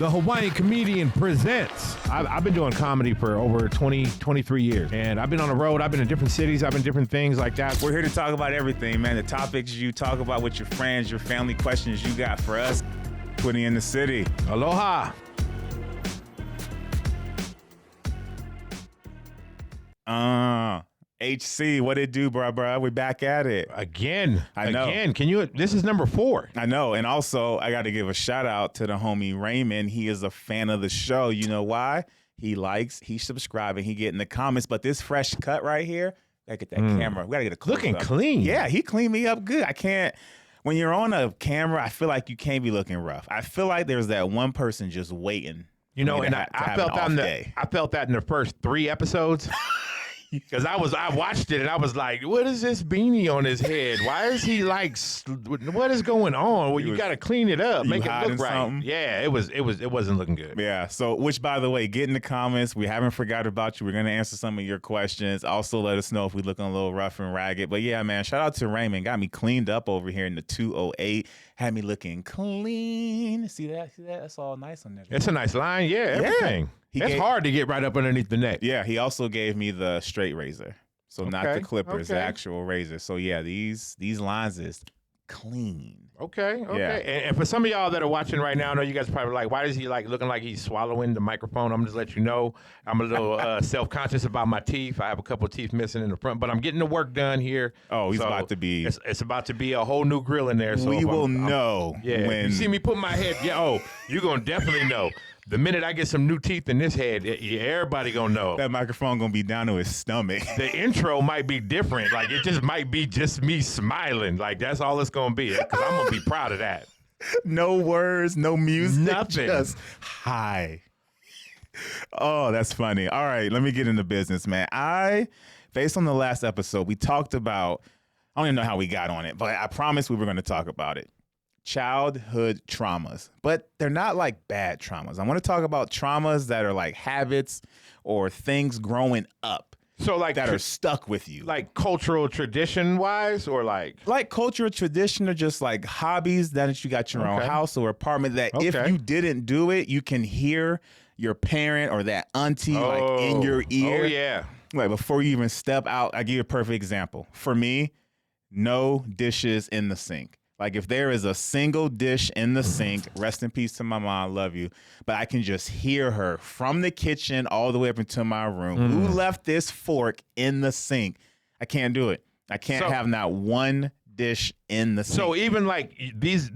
The Hawaiian Comedian presents. I've been doing comedy for over 23 years. And I've been on the road. I've been in different cities. I've been different things like that. We're here to talk about everything, man. The topics you talk about with your friends, your family, questions you got for us. Twitty in the city. Aloha. HC, what it do, bruh? We back at it. Again. I know. Again. This is number 4. I know. And also, I got to give a shout out to the homie Raymond. He is a fan of the show. You know why? He likes, he's subscribing, he get in the comments. But this fresh cut right here, gotta get that camera. We gotta get a close Looking up. clean. Yeah, he cleaned me up good. I can't, when you're on a camera, I feel like you can't be looking rough. I feel like there's that one person just waiting. You know, and I felt that in the first 3 episodes. Because I watched it and I was like, what is this beanie on his head? Why is he like, what is going on? Well, you got to clean it up, make it look right. Something? Yeah, it wasn't looking good. Yeah. So, which by the way, get in the comments. We haven't forgot about you. We're going to answer some of your questions. Also, let us know if we looking a little rough and ragged. But yeah, man, shout out to Raymond. Got me cleaned up over here in the 208. Had me looking clean. See that? That's all nice on there. It's a nice line. Yeah, everything. It's hard to get right up underneath the neck. Yeah, he also gave me the straight razor. So not the clippers, the actual razor. So yeah, these lines is clean. Okay. Yeah. And for some of y'all that are watching right now, I know you guys are probably like, why is he like looking like he's swallowing the microphone? I'm just let you know, I'm a little self-conscious about my teeth. I have a couple of teeth missing in the front, but I'm getting the work done here. Oh, he's about to be. It's about to be a whole new grill in there. So we will know. Yeah. When you see me put my head. Yeah. Oh, you're gonna definitely know. The minute I get some new teeth in this head, everybody gonna know. That microphone gonna be down to his stomach. The intro might be different. Like, it just might be just me smiling. Like, that's all it's gonna be. Because I'm gonna be proud of that. No words, no music. Nothing. Just hi. Oh, that's funny. All right, let me get into business, man. Based on the last episode, we talked about, I don't even know how we got on it, but I promised we were gonna talk about it. Childhood traumas, but they're not like bad traumas. I want to talk about traumas that are like habits or things growing up. So like that are stuck with you. Like cultural tradition wise, or like cultural tradition, or just like hobbies that you got your own house or apartment that if you didn't do it, you can hear your parent or that auntie like in your ear. Oh yeah. Like before you even step out. I give you a perfect example. For me, no dishes in the sink. Like if there is a single dish in the sink, rest in peace to my mom, love you, but I can just hear her from the kitchen all the way up into my room. Who left this fork in the sink? I can't do it. I can't have not one dish in the sink. So even like these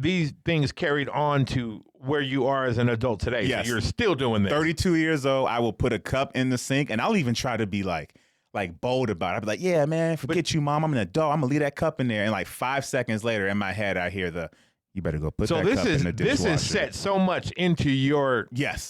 things carried on to where you are as an adult today. Yes. So you're still doing this. 32 years old, I will put a cup in the sink, and I'll even try to be like bold about it. I'll be like, yeah, man, forget you, mom. I'm an adult. I'm going to leave that cup in there. And like 5 seconds later in my head, I hear you better go put that cup in the dishwasher. This is set so much into your,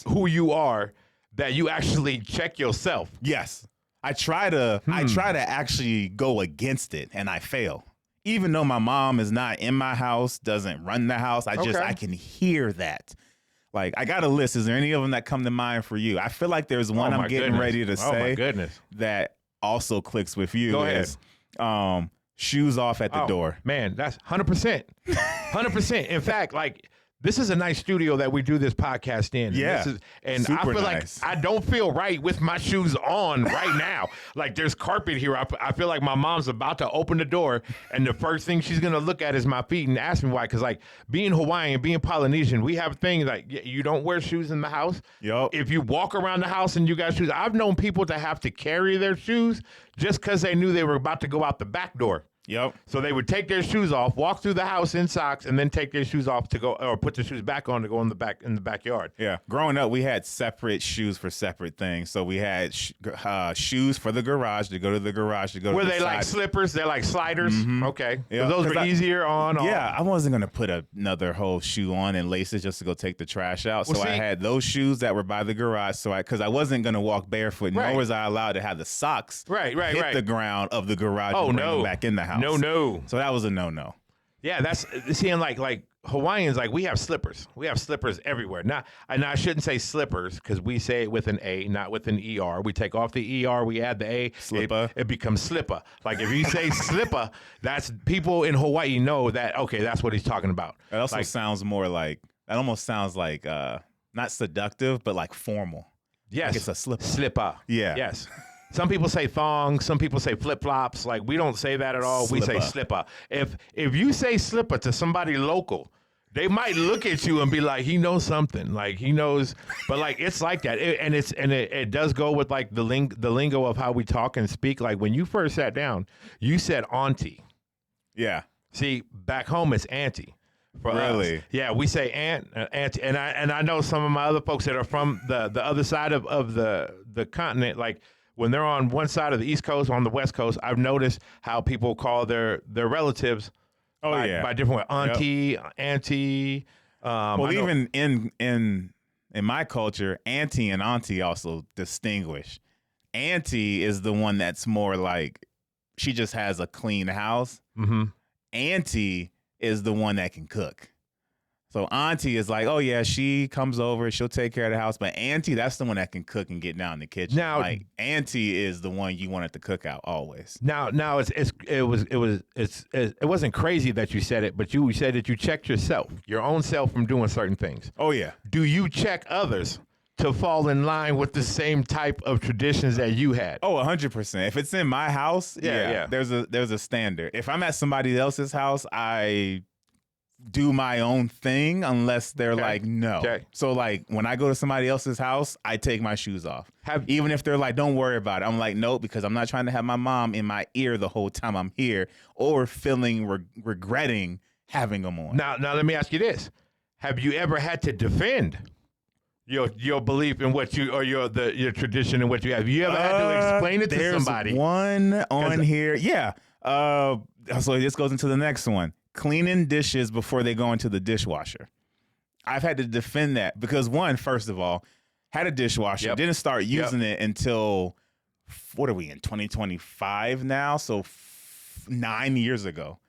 who you are, that you actually check yourself. Yes. I try to actually go against it, and I fail. Even though my mom is not in my house, doesn't run the house, I can hear that. Like, I got a list. Is there any of them that come to mind for you? I feel like there's one I'm getting ready to say that also clicks with you. Go ahead. Shoes off at the door. Man, that's 100%. 100%. In fact, like, this is a nice studio that we do this podcast in. Yeah. And I feel like I don't feel right with my shoes on right now. Like there's carpet here. I feel like my mom's about to open the door and the first thing she's going to look at is my feet and ask me why. Because like being Hawaiian, being Polynesian, we have things like you don't wear shoes in the house. Yep. If you walk around the house and you got shoes, I've known people to have to carry their shoes just because they knew they were about to go out the back door. Yep. So they would take their shoes off, walk through the house in socks, and then take their shoes off to go, or put their shoes back on to go in the backyard. Yeah. Growing up, we had separate shoes for separate things. So we had shoes for the garage to go to the garage to go. Were to the they side. Like slippers? They're like sliders. Okay. Yeah. So those were easier on. Yeah. I wasn't gonna put another whole shoe on and laces just to go take the trash out. So I had those shoes that were by the garage. So because I wasn't gonna walk barefoot, nor was I allowed to have the socks hit the ground of the garage. And bring them back in the house. No. So that was a no. Yeah, that's seeing like Hawaiians, like we have slippers. We have slippers everywhere. Now I shouldn't say slippers because we say it with an A, not with an ER. We take off the ER, we add the A. Slipper. It becomes slipper. Like if you say slipper, that's people in Hawaii know that, okay, that's what he's talking about. It also sounds more like, that almost sounds like not seductive, but like formal. Yes. Like it's a slipper. Slipper. Yeah. Yes. Some people say thong. Some people say flip-flops. Like, we don't say that at all. We say slipper. If you say slipper to somebody local, they might look at you and be like, he knows something. Like, he knows. But, like, it's like that. It does go with, like, the lingo of how we talk and speak. Like, when you first sat down, you said auntie. Yeah. See, back home, it's auntie. For really? Us. Yeah, we say auntie. And I know some of my other folks that are from the other side of the continent, like, when they're on one side of the East Coast, on the West Coast, I've noticed how people call their relatives by different ways. Auntie. Well, even in my culture, auntie and auntie also distinguish. Auntie is the one that's more like she just has a clean house. Mm-hmm. Auntie is the one that can cook. So auntie is like, oh yeah, she comes over, she'll take care of the house. But auntie, that's the one that can cook and get down in the kitchen. Now, like auntie is the one you wanted to cook out always. Now it wasn't crazy that you said it, but you said that you checked yourself, your own self, from doing certain things. Oh yeah. Do you check others to fall in line with the same type of traditions that you had? Oh, 100%. If it's in my house, yeah. There's a standard. If I'm at somebody else's house, I do my own thing unless they're like, no. Okay. So like when I go to somebody else's house, I take my shoes off. Even if they're like, don't worry about it. I'm like, nope, because I'm not trying to have my mom in my ear the whole time I'm here or regretting having them on. Now let me ask you this. Have you ever had to defend your belief in what you, or your tradition and what you have? You ever had to explain it to somebody? There's one on here. Yeah. So this goes into the next one. Cleaning dishes before they go into the dishwasher. I've had to defend that because first of all, had a dishwasher, didn't start using it until, what are we in, 2025 now? So 9 years ago.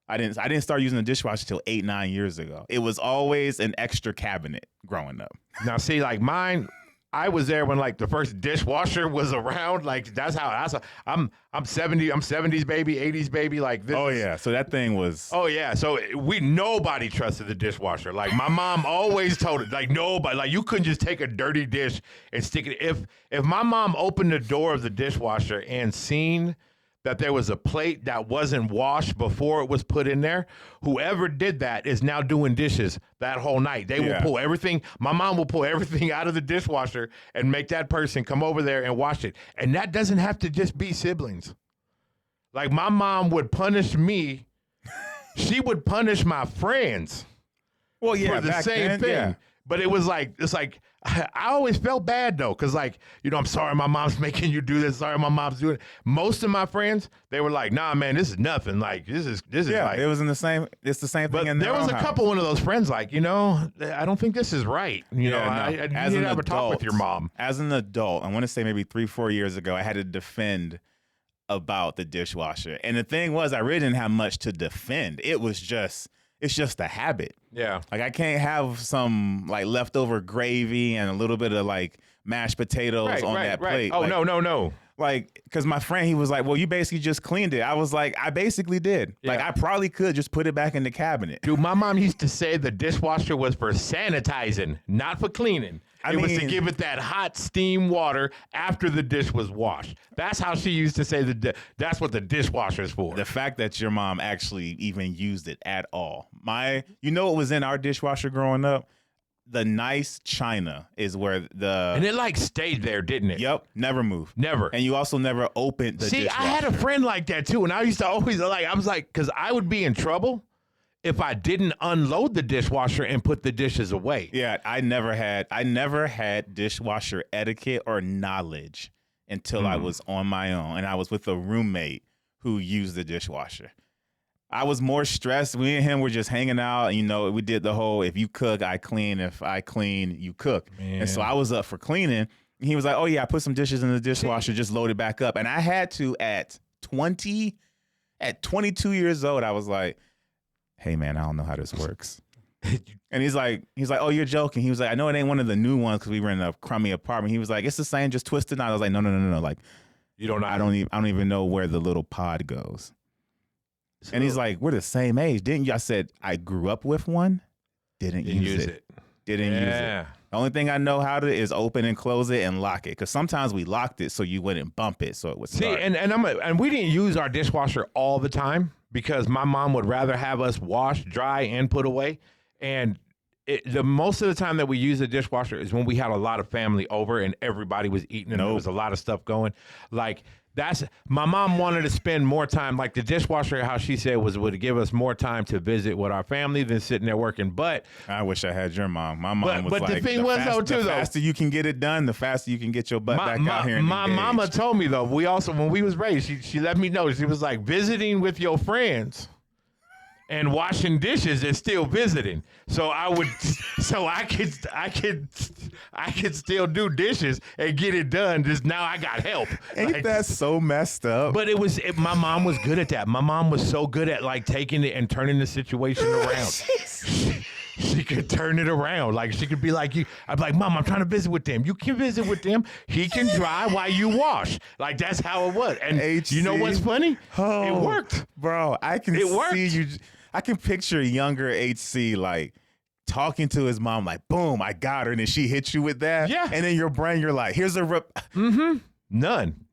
I didn't start using the dishwasher until 8-9 years ago. It was always an extra cabinet growing up. Now see, like mine, I was there when like the first dishwasher was around. Like I'm 70s baby, 80s baby. Like this. Oh yeah. So that thing was. Oh yeah. So nobody trusted the dishwasher. Like my mom always told it. Like nobody. Like you couldn't just take a dirty dish and stick it. If my mom opened the door of the dishwasher and seen that there was a plate that wasn't washed before it was put in there, whoever did that is now doing dishes that whole night. They will pull everything. My mom will pull everything out of the dishwasher and make that person come over there and wash it. And that doesn't have to just be siblings. Like my mom would punish me. She would punish my friends. Well, yeah, for the same thing. Yeah. But it's like, I always felt bad though, because like, I'm sorry my mom's making you do this. Sorry my mom's doing it. Most of my friends, they were like, nah, man, this is nothing. Like, this is like. It was in the same, it's the same thing in there was a couple one of those friends like, I don't think this is right. I need to have a talk with your mom. As an adult, I want to say maybe 3-4 years ago, I had to defend about the dishwasher. And the thing was, I really didn't have much to defend. It's just a habit. Yeah. Like I can't have some like leftover gravy and a little bit of like mashed potatoes on that plate. Oh, like, no. Like, because my friend, he was like, well, you basically just cleaned it. I was like, I basically did. Yeah. Like, I probably could just put it back in the cabinet. Dude, my mom used to say the dishwasher was for sanitizing, not for cleaning. It was to give it that hot steam water after the dish was washed. That's how she used to say that's what the dishwasher is for. The fact that your mom actually even used it at all. What was in our dishwasher growing up? The nice china is where and it like stayed there, didn't it? Yep, never moved. Never. And you also never opened the dishwasher. I had a friend like that too, and I used to always I was like, because I would be in trouble if I didn't unload the dishwasher and put the dishes away. Yeah, I never had dishwasher etiquette or knowledge until I was on my own, and I was with a roommate who used the dishwasher. I was more stressed. Me and him were just hanging out. We did the whole, if you cook, I clean. If I clean, you cook. Man. And so I was up for cleaning. And he was like, oh, yeah, I put some dishes in the dishwasher, just load it back up. And I had to at 22 years old, I was like, hey, man, I don't know how this works. And he's like, oh, you're joking. He was like, I know it ain't one of the new ones because we were in a crummy apartment. He was like, it's the same, just twisted. I was like, no. Like, you don't know. I don't even know where the little pod goes. And he's like, we're the same age, didn't you? I said, I grew up with one, didn't use it. Didn't use it. The only thing I know how to is open and close it and lock it. Because sometimes we locked it so you wouldn't bump it, so it would start. See, and we didn't use our dishwasher all the time because my mom would rather have us wash, dry, and put away. And the most of the time that we use the dishwasher is when we had a lot of family over and everybody was eating and there was a lot of stuff going. Like, my mom wanted to spend more time, like the dishwasher, how she said would give us more time to visit with our family than sitting there working. But I wish I had your mom. My mom was but like, the thing was though, too, the faster you can get it done, the faster you can get your butt back out here. And my mama told me though, when we was raised, she let me know, she was like, visiting with your friends and washing dishes is still visiting. So I could still do dishes and get it done. Just now I got help. Ain't that so messed up? But my mom was good at that. My mom was so good at like taking it and turning the situation around. She could turn it around. Like she could be like, I'd be like, Mom, I'm trying to visit with them. You can visit with them. He can dry while you wash. Like that's how it was. And HC? You know what's funny? Oh, it worked. Bro, I can see you. I can picture younger HC like talking to his mom like, boom, I got her. And then she hits you with that. Yeah. And in your brain, you're like, here's a rip. Nothing.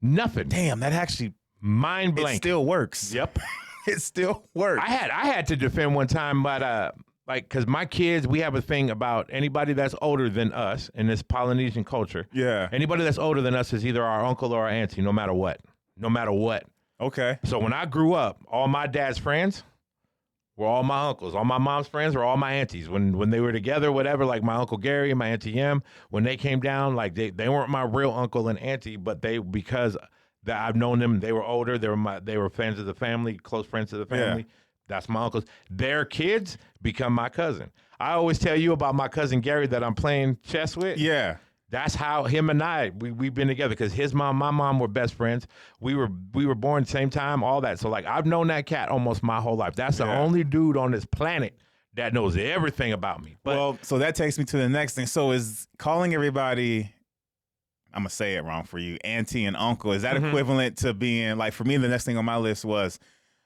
Damn, that actually mind blank. It still works. Yep. It still works. I had to defend one time, but like, cause my kids, we have a thing about anybody that's older than us in this Polynesian culture. Yeah. Anybody that's older than us is either our uncle or our auntie, no matter what. Okay. So when I grew up, all my dad's friends were all my uncles. All my mom's friends were all my aunties. When they were together, whatever, like my Uncle Gary and my Auntie Em, when they came down, like they weren't my real uncle and auntie, but because that I've known them, they were older, they were fans of the family, close friends of the family. Yeah. That's my uncles. Their kids become my cousin. I always tell you about my cousin Gary that I'm playing chess with. Yeah. That's how him and I, we've been together because his mom, my mom were best friends. We were born same time, all that. So like I've known that cat almost my whole life. That's the only dude on this planet that knows everything about me. But, well, so that takes me to the next thing. So is calling everybody, I'm going to say it wrong for you, auntie and uncle, is that equivalent to being, like for me, the next thing on my list was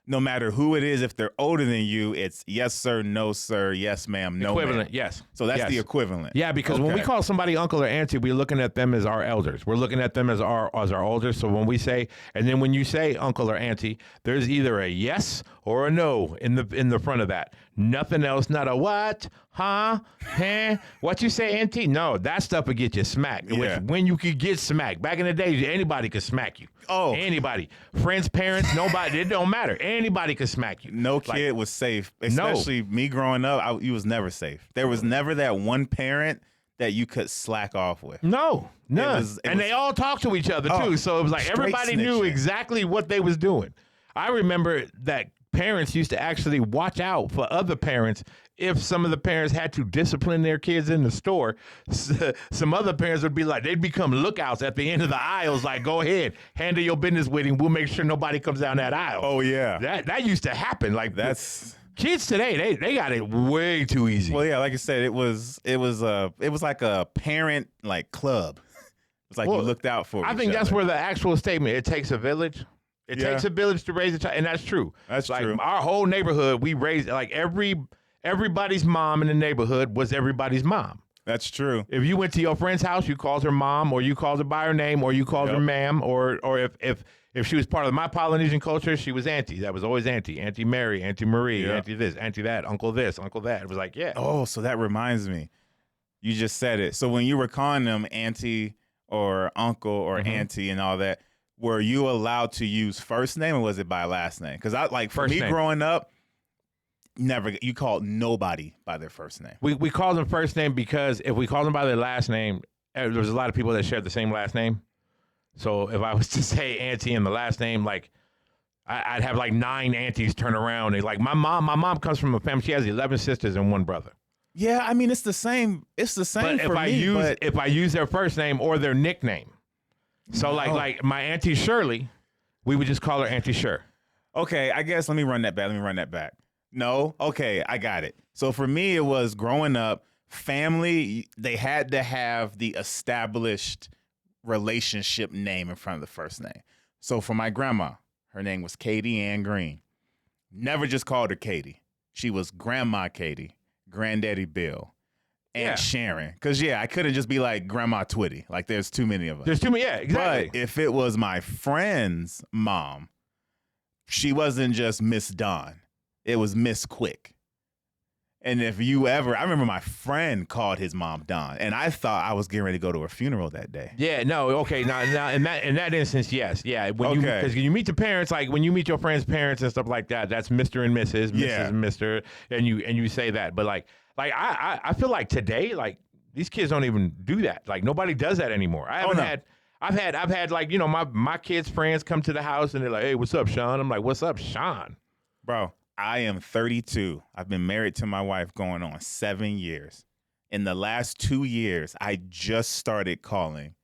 no matter who it is, if they're older than you, it's yes, sir, no, sir, yes, ma'am, no, equivalent, ma'am. yes. So that's the equivalent. Yeah, because when we call somebody uncle or auntie, we're looking at them as our elders. We're looking at them as our elders. So when we say, and then when you say uncle or auntie, there's either a yes or a no in the front of that. Nothing else, not a what, huh, what you say, auntie? No, that stuff would get you smacked. Yeah. When you could get smacked. Back in the day, anybody could smack you. Oh. Anybody. Friends, parents, nobody. It don't matter. Anybody could smack you. No kid was safe. Especially me growing up, you was never safe. There was never that one parent that you could slack off with. No, none. And they all talked to each other, too. So it was like everybody knew exactly what they was doing. I remember that parents used to actually watch out for other parents. If some of the parents had to discipline their kids in the store, some other parents would be like, they'd become lookouts at the end of the aisles, like, go ahead, handle your business with him. We'll make sure nobody comes down that aisle. Oh, yeah. That used to happen. Like, that's... Kids today, they got it way too easy. Well, yeah, like I said, it was like a parent like club. It's like you looked out for. I think that's where the actual statement, it takes a village. It takes a village to raise a child, and that's true. That's like, true. Our whole neighborhood, we raised like everybody's mom in the neighborhood was everybody's mom. That's true. If you went to your friend's house, you called her mom, or you called her by her name, or you called her ma'am, or if she was part of my Polynesian culture, she was auntie. That was always auntie. Auntie Mary, Auntie Marie, auntie this, auntie that, uncle this, uncle that. It was like, yeah. Oh, so that reminds me. You just said it. So when you were calling them auntie or uncle or auntie and all that, were you allowed to use first name or was it by last name? Because for me growing up, you called nobody by their first name. We called them first name because if we called them by their last name, there was a lot of people that shared the same last name. So if I was to say auntie and the last name, like I'd have like 9 aunties turn around. And like my mom comes from a family. She has 11 sisters and 1 brother. Yeah, I mean it's the same. It's the same but for me. If I use their first name or their nickname, so like my Auntie Shirley, we would just call her Auntie Shir. Okay, I guess let me run that back. No, okay, I got it. So for me, it was growing up, family. They had to have the established relationship name in front of the first name. So for my grandma, her name was Katie Ann Green. Never just called her Katie. She was Grandma Katie, Granddaddy Bill. and sharing. Because, I couldn't just be like Grandma Twitty. Like, there's too many of us. There's too many, yeah, exactly. But if it was my friend's mom, she wasn't just Miss Dawn. It was Miss Quick. And if you ever, I remember my friend called his mom Dawn, and I thought I was getting ready to go to her funeral that day. Yeah, no, okay, now in that instance, yes, yeah. Because you meet the parents, like when you meet your friend's parents and stuff like that, that's Mr. and Mrs., Mrs. and Mr., and you say that. But like I feel like today, like these kids don't even do that. Like nobody does that anymore. I've had like, you know, my kids' friends come to the house and they're like, hey, what's up, Sean? I'm like, what's up, Sean? Bro, I am 32. I've been married to my wife going on 7 years. In the last 2 years, I just started calling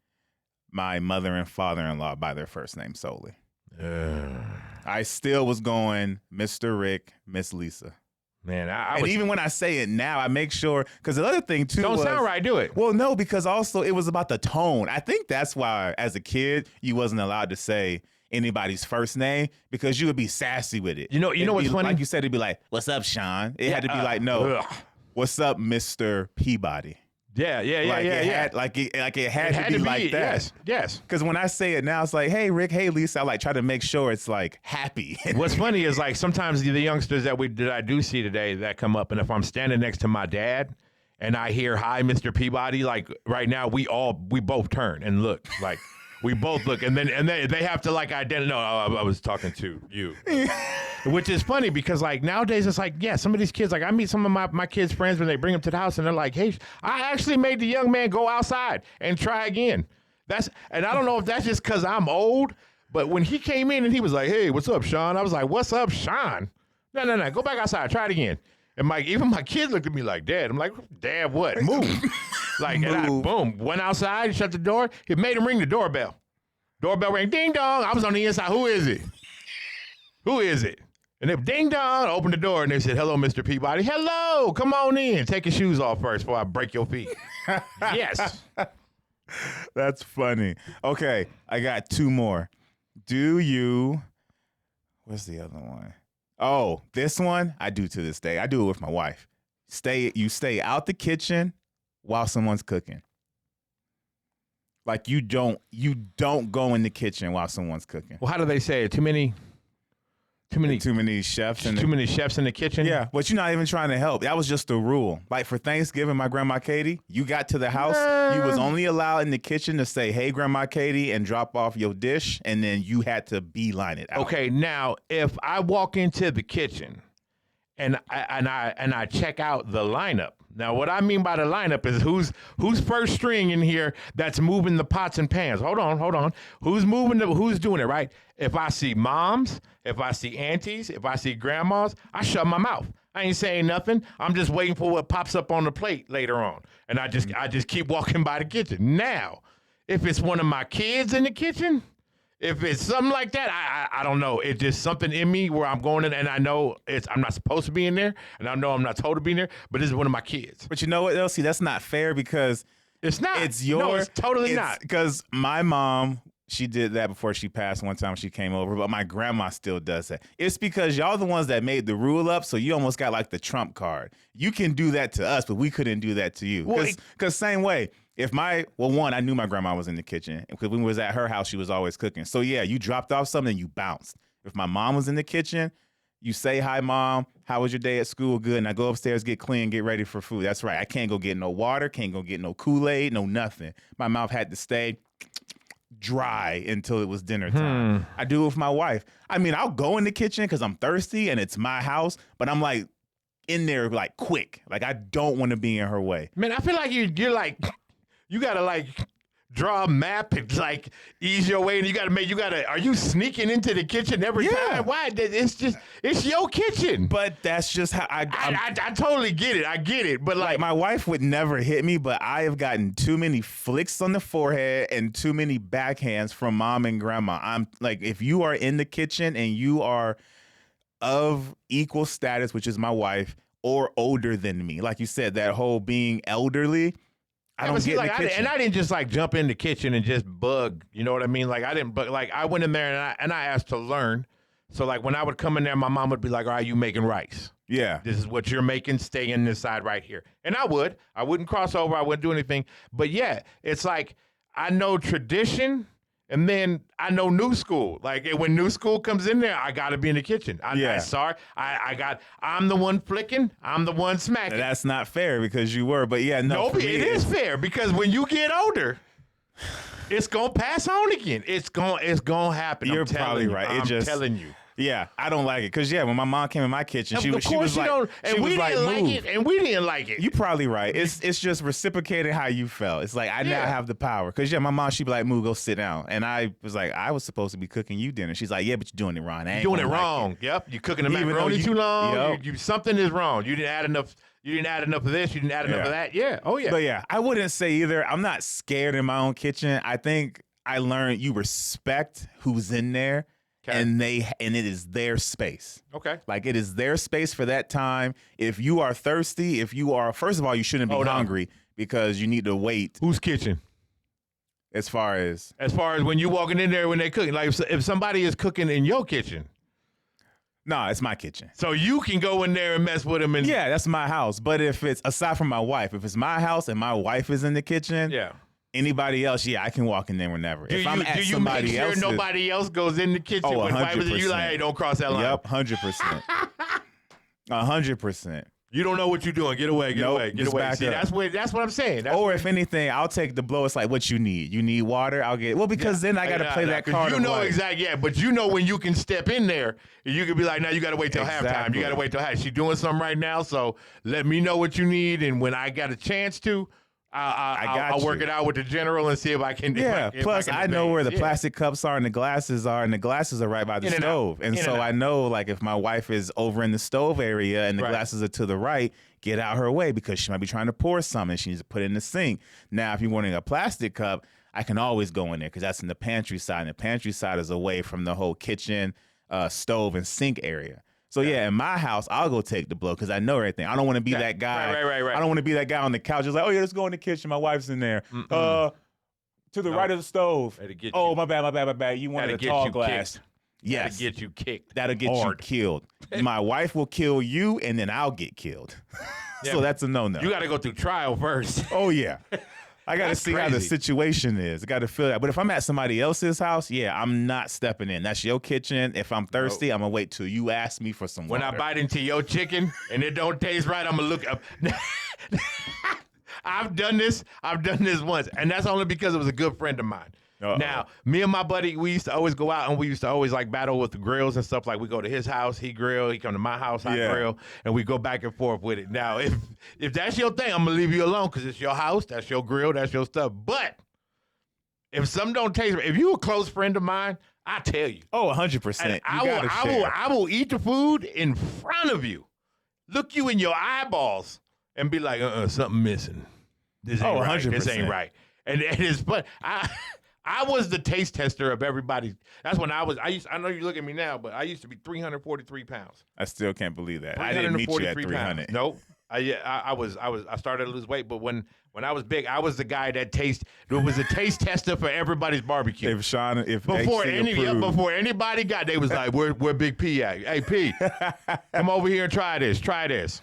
my mother and father-in-law by their first name solely. I still was going Mr. Rick, Miss Lisa. Man, even when I say it now, I make sure, because the other thing too don't sound right, do it. Well, no, because also it was about the tone. I think that's why as a kid, you wasn't allowed to say anybody's first name because you would be sassy with it. You know what's funny? Like you said, it'd be like, what's up, Sean? It had to be like, no, what's up, Mr. Peabody? Yeah. It had to be like that. Yes. Because when I say it now, it's like, hey, Rick, hey, Lisa. I like try to make sure it's like happy. What's funny is like sometimes the youngsters that I do see today that come up, and if I'm standing next to my dad and I hear, hi, Mr. Peabody, like right now we both turn and look like. We both look, and they have to like identify. No, I was talking to you, which is funny because like nowadays it's like, yeah, some of these kids, like I meet some of my kids' friends when they bring them to the house, and they're like, hey, I actually made the young man go outside and try again. And I don't know if that's just because I'm old, but when he came in and he was like, hey, what's up, Sean? I was like, what's up, Sean? No, go back outside, try it again. And even my kids looked at me like, Dad. I'm like, Dad, what? Move. Like, and I, boom, went outside, shut the door. It made him ring the doorbell. Doorbell rang, ding dong. I was on the inside. Who is it? Who is it? And they ding dong, opened the door, and they said, hello, Mr. Peabody. Hello, come on in. Take your shoes off first before I break your feet. Yes. That's funny. Okay, I got two more. What's the other one? Oh, this one I do to this day. I do it with my wife. You stay out the kitchen while someone's cooking. Like you don't go in the kitchen while someone's cooking. Well, how do they say it? Too many chefs in the kitchen. Yeah, but you're not even trying to help. That was just the rule. Like for Thanksgiving, my grandma Katie, you got to the house, you was only allowed in the kitchen to say, "Hey, Grandma Katie," and drop off your dish, and then you had to beeline it out. Okay, now if I walk into the kitchen and I check out the lineup. Now, what I mean by the lineup is who's first string in here that's moving the pots and pans. Hold on. Who's doing it, right? If I see moms, if I see aunties, if I see grandmas, I shut my mouth. I ain't saying nothing. I'm just waiting for what pops up on the plate later on. And I just keep walking by the kitchen. Now, if it's one of my kids in the kitchen, if it's something like that, I don't know. It's just something in me where I'm going in and I know I'm not supposed to be in there, and I know I'm not told to be in there, but this is one of my kids. But you know what, Elsie? That's not fair because it's not. It's yours. No, it's totally not. Because my mom, she did that before she passed one time she came over, but my grandma still does that. It's because y'all the ones that made the rule up, so you almost got like the trump card. You can do that to us, but we couldn't do that to you. Because same way. I knew my grandma was in the kitchen because when we was at her house, she was always cooking. So yeah, you dropped off something, you bounced. If my mom was in the kitchen, you say, hi, Mom, how was your day at school? Good. And I go upstairs, get clean, get ready for food. That's right. I can't go get no water, can't go get no Kool-Aid, no nothing. My mouth had to stay dry until it was dinner time. I do it with my wife. I mean, I'll go in the kitchen because I'm thirsty and it's my house, but I'm like in there like quick. Like I don't want to be in her way. Man, I feel like you're like... You gotta like draw a map and like ease your way, and are you sneaking into the kitchen every time? Why? It's your kitchen. But that's just how I totally get it. I get it. But like my wife would never hit me, but I have gotten too many flicks on the forehead and too many backhands from mom and grandma. I'm like, if you are in the kitchen and you are of equal status, which is my wife, or older than me, like you said, that whole being elderly. I don't get in the kitchen. I didn't just like jump in the kitchen and just bug. You know what I mean? Like I didn't bug. Like I went in there and I asked to learn So like when I would come in there, my mom would be like, all right, you making rice. Yeah. This is what you're making. Stay in this side right here. And I wouldn't cross over. I wouldn't do anything. But yeah, it's like I know tradition and then I know new school. Like when new school comes in there, I got to be in the kitchen. I'm the one flicking. I'm the one smacking. That's not fair because you were. But yeah, no. It is fair because when you get older, it's going to pass on again. It's going to happen. You're probably right. I'm telling you. Yeah, I don't like it because when my mom came in my kitchen, she was like, and we didn't like it, and we didn't like it. You probably right. It's just reciprocating how you felt. It's like I now have the power because my mom, she'd be like, "Moo, go sit down," and I was like, "I was supposed to be cooking you dinner." She's like, "Yeah, but you're doing it wrong. You're doing it wrong. Yep, you're cooking the macaroni too long. Something is wrong. You didn't add enough. You didn't add enough of this. You didn't add enough of that. Yeah. Oh yeah. But yeah, I wouldn't say either. I'm not scared in my own kitchen. I think I learned you respect who's in there. Okay. And it is their space. Okay. Like it is their space for that time. If you are thirsty, first of all, you shouldn't be hungry because you need to wait. Whose kitchen? As far as when you walking in there when they cooking, like if somebody is cooking in your kitchen. No, it's my kitchen. So you can go in there and mess with them. Yeah, that's my house. But if it's aside from my wife, if it's my house and my wife is in the kitchen. Yeah. Anybody else, I can walk in there whenever. Do you make sure nobody else goes in the kitchen with wipers and you like, hey, don't cross that line? Yep, 100%. 100%. You don't know what you're doing. Get away. Get away. See, that's what I'm saying. If anything, I'll take the blow. It's like what you need. You need water. I'll get. Well, because then I got to play that card. You know exactly. Yeah, but you know when you can step in there, you can be like, now you got to wait till halftime. You got to wait till halftime. She's doing something right now, so let me know what you need, and when I got a chance to. I'll work it out with the general and see if I can. Plus, I know where the plastic cups are and the glasses are, and the glasses are right by the stove. And so I know, like, if my wife is over in the stove area and the glasses are to the right, get out her way because she might be trying to pour something. She needs to put it in the sink. Now, if you're wanting a plastic cup, I can always go in there because that's in the pantry side. And the pantry side is away from the whole kitchen, stove, and sink area. So, in my house, I'll go take the blow because I know everything. I don't want to be that guy. Right. I don't want to be that guy on the couch. Just like, oh, yeah, let's go in the kitchen. My wife's in there. To the right of the stove. Oh, my bad. You wanted a tall glass. Yes. That'll get you kicked. That'll get you killed. My wife will kill you, and then I'll get killed. So that's a no-no. You got to go through trial first. Oh, yeah. I got to see how the situation is. I got to feel that. But if I'm at somebody else's house, I'm not stepping in. That's your kitchen. If I'm thirsty, I'm going to wait till you ask me for some water. When I bite into your chicken and it don't taste right, I'm going to look up. I've done this once, and that's only because it was a good friend of mine. Uh-oh. Now, me and my buddy, we used to always go out and we used to always like battle with the grills and stuff. Like we go to his house, he grill, he come to my house, I grill, and we go back and forth with it. Now, if that's your thing, I'm gonna leave you alone because it's your house, that's your grill, that's your stuff. But if something don't taste right, if you a close friend of mine, I tell you. Oh, 100%. I will eat the food in front of you, look you in your eyeballs, and be like, something missing. This ain't right. 100%. This ain't right. And it's fun. I was the taste tester of everybody. That's when I know you look at me now, but I used to be 343 pounds. I still can't believe that. I didn't meet you at 300. Nope. I started to lose weight, but when I was big, I was the guy that was a taste tester for everybody's barbecue. Before anybody got, they was like, where Big P at? Hey P, come over here and try this.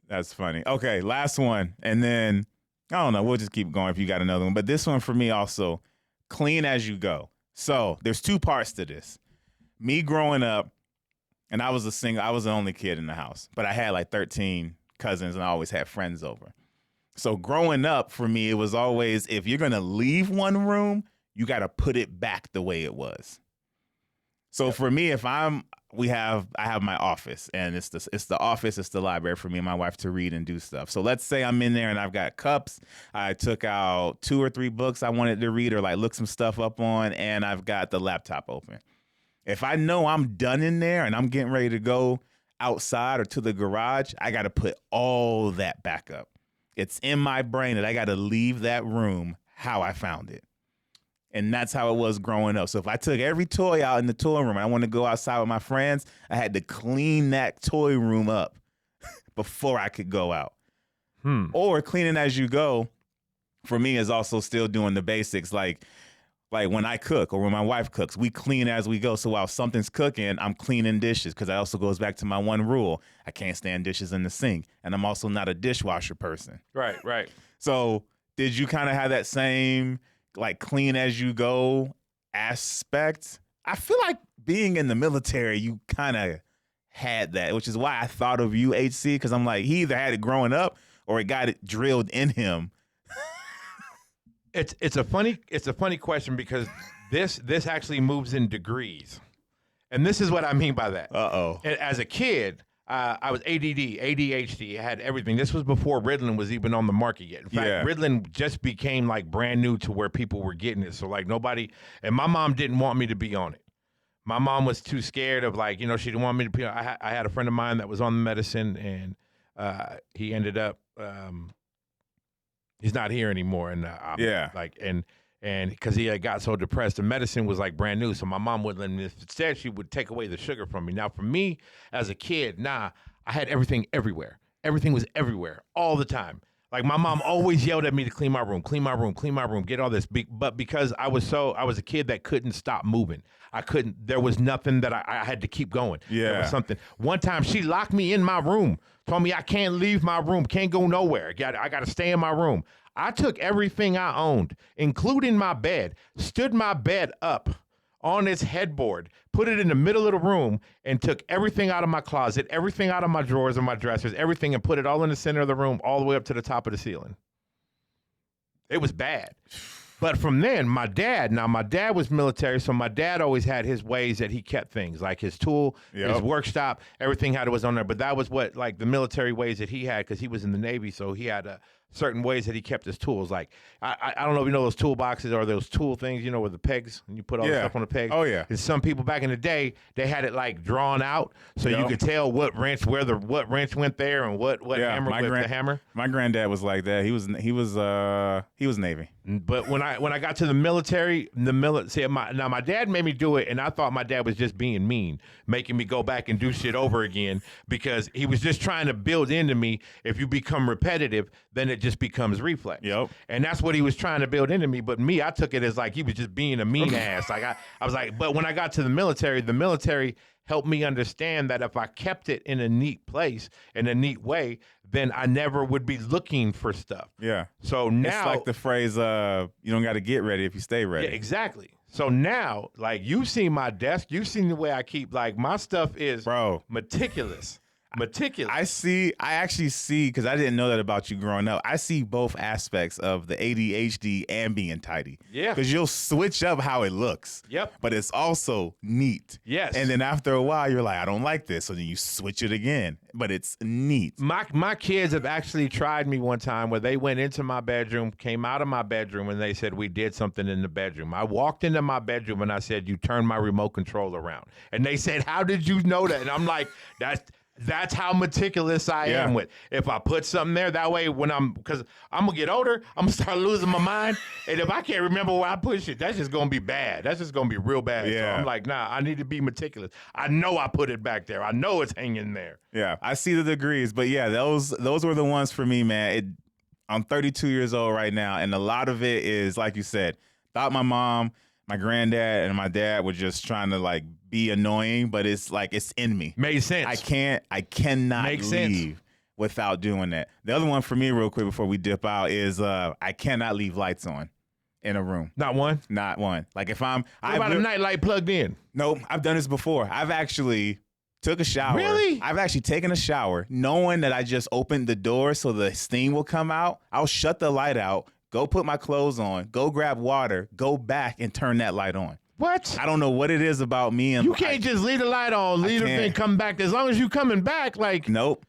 That's funny. Okay, last one, and then I don't know. We'll just keep going if you got another one. But this one for me also, clean as you go. So there's two parts to this. Me growing up, and I was the only kid in the house, but I had like 13 cousins and I always had friends over. So growing up for me, it was always, if you're going to leave one room, you got to put it back the way it was. So for me, I have my office, and it's the office, it's the library for me and my wife to read and do stuff. So let's say I'm in there and I've got cups. I took out 2 or 3 books I wanted to read or like look some stuff up on, and I've got the laptop open. If I know I'm done in there and I'm getting ready to go outside or to the garage, I got to put all that back up. It's in my brain that I got to leave that room how I found it. And that's how it was growing up. So if I took every toy out in the toy room and I wanted to go outside with my friends, I had to clean that toy room up before I could go out. Or cleaning as you go, for me, is also still doing the basics. Like Like when I cook or when my wife cooks, we clean as we go. So while something's cooking, I'm cleaning dishes because that also goes back to my one rule. I can't stand dishes in the sink. And I'm also not a dishwasher person. Right. So did you kind of have that same like clean as you go aspect? I feel like being in the military, you kind of had that, which is why I thought of you, HC, because I'm like, he either had it growing up or it got it drilled in him. It's a funny question because this actually moves in degrees, and this is what I mean by that. As a kid, I was ADD, ADHD, I had everything. This was before Ritalin was even on the market yet. In fact, Ritalin just became like brand new to where people were getting it. So like nobody, and my mom didn't want me to be on it. My mom was too scared of like, she didn't want me to be. I had a friend of mine that was on the medicine, and he ended up. He's not here anymore, and and because he had got so depressed, the medicine was like brand new, so my mom wouldn't let me. Instead, she would take away the sugar from me. Now, for me as a kid, I had everything everywhere. Everything was everywhere all the time. Like my mom always yelled at me to clean my room, get all this. But because I was a kid that couldn't stop moving. There was nothing that I had to keep going. Yeah. There was something. One time she locked me in my room, told me I can't leave my room, can't go nowhere. I got to stay in my room. I took everything I owned, including my bed, stood my bed up on its headboard, put it in the middle of the room, and took everything out of my closet, everything out of my drawers and my dressers, everything, and put it all in the center of the room, all the way up to the top of the ceiling. It was bad. But from then, my dad was military, so my dad always had his ways that he kept things, like his tool, his workshop, everything was on there. But that was what, like, the military ways that he had, because he was in the Navy, so he had certain ways that he kept his tools. Like, I don't know if you know those toolboxes or those tool things, with the pegs, and you put all the stuff on the peg. Oh, yeah. And some people back in the day, they had it, like, drawn out, so you could tell what wrench went there and what hammer went the hammer. My granddad was like that. He was Navy. But when I got to the military, my dad made me do it, and I thought my dad was just being mean, making me go back and do shit over again, because he was just trying to build into me, if you become repetitive, then it just becomes reflex. Yep. And that's what he was trying to build into me. But me, I took it as like he was just being a mean ass. Like I was like, but when I got to the military helped me understand that if I kept it in a neat place, in a neat way, then I never would be looking for stuff. Yeah. So now it's like the phrase, you don't got to get ready if you stay ready. Yeah, exactly. So now, like, you've seen my desk, you've seen the way I keep, like, my stuff is meticulous. I actually see, because I didn't know that about you growing up. I see both aspects of the ADHD and being tidy. Yeah. Because you'll switch up how it looks. Yep. But it's also neat. Yes. And then after a while, you're like, I don't like this. So then you switch it again. But it's neat. My kids have actually tried me one time where they went into my bedroom, came out of my bedroom, and they said, we did something in the bedroom. I walked into my bedroom and I said, you turned my remote control around. And they said, how did you know that? And I'm like, that's how meticulous I am with. If I put something there, that way because I'm going to get older, I'm going to start losing my mind. And if I can't remember where I put shit, that's just going to be bad. That's just going to be real bad. Yeah. So I'm like, nah, I need to be meticulous. I know I put it back there. I know it's hanging there. Yeah, I see the degrees. But yeah, those were the ones for me, man. I'm 32 years old right now. And a lot of it is, like you said, thought my mom, my granddad, and my dad were just trying to like be annoying, but it's like it's in me. Made sense. I cannot leave without doing that. The other one for me, real quick before we dip out, is I cannot leave lights on in a room. Not one? Not one. Like if I'm What about a nightlight plugged in? Nope. I've done this before. I've actually took a shower. Really? I've actually taken a shower knowing that I just opened the door so the steam will come out. I'll shut the light out, go put my clothes on, go grab water, go back and turn that light on. What? I don't know what it is about me. And you can't just leave the light on, leave the thing, come back. As long as you coming back, like nope,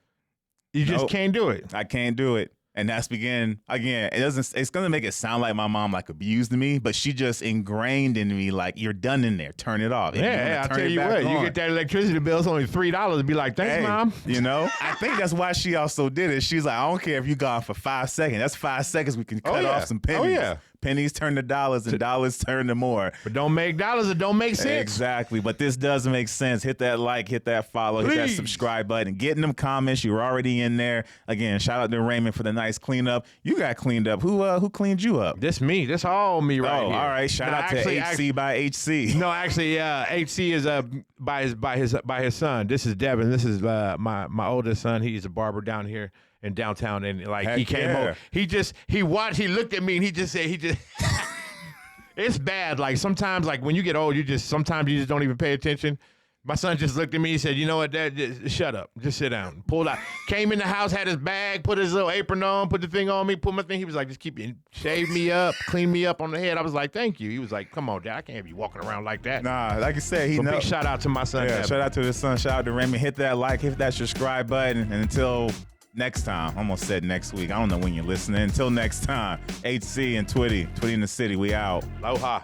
you just can't do it. I can't do it. And that's again. It's gonna make it sound like my mom like abused me, but she just ingrained in me like you're done in there. Turn it off. Yeah, I'll tell you what. You get that electricity bill, it's only $3. Be like, thanks, Mom. I think that's why she also did it. She's like, I don't care if you gone for 5 seconds. That's 5 seconds we can cut off some pennies. pennies turn to dollars and dollars turn to more. But don't make dollars, it don't make sense. Exactly. But this does make sense. Hit that like, hit that follow, hit that subscribe button. Getting them comments. You're already in there. Again, shout out to Raymond for the nice cleanup. You got cleaned up. Who cleaned you up? This me. This all me right here. All right. Shout out to HC by HC. No, actually, HC is by his son. This is Devin. This is my oldest son. He's a barber down here in downtown, and like Heck he came yeah. over. He looked at me and he just said it's bad. Like sometimes, like when you get old, sometimes you just don't even pay attention. My son just looked at me and said, "You know what, Dad? Just shut up. Just sit down." Pulled out, came in the house, had his bag, put his little apron on, put the thing on me, put my thing. He was like, "Just keep it, shave me up, clean me up on the head." I was like, "Thank you." He was like, "Come on, Dad, I can't be walking around like that." Nah, like I said, he So knows. big shout out to my son. Yeah, Devin. shout out to the son. Shout out to Raymond. Hit that like, hit that subscribe button. And until next time, I almost said next week. I don't know when you're listening. Until next time, HC and Twitty in the city. We out. Aloha.